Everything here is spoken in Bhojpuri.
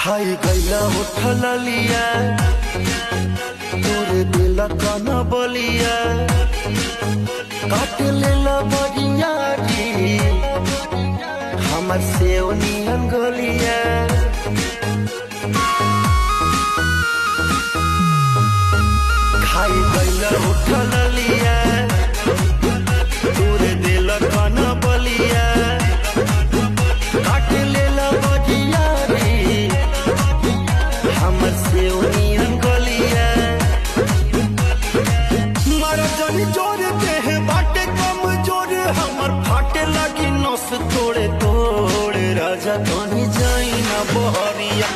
खाई गईला उठल लिया तोरे दिल काना बलिया काट लेला बगिया री हमर सेव नियन गलिया खाई गईला उठल लिया तोरे दिल काना बलिया काट लेला बगिया री हमर सेव नियन गलिया मारा जानी जोर देह बाटे कम जोर हमर फाटे लगी नस तोड़े तोड़े राजा कहीं जाई ना बहरिया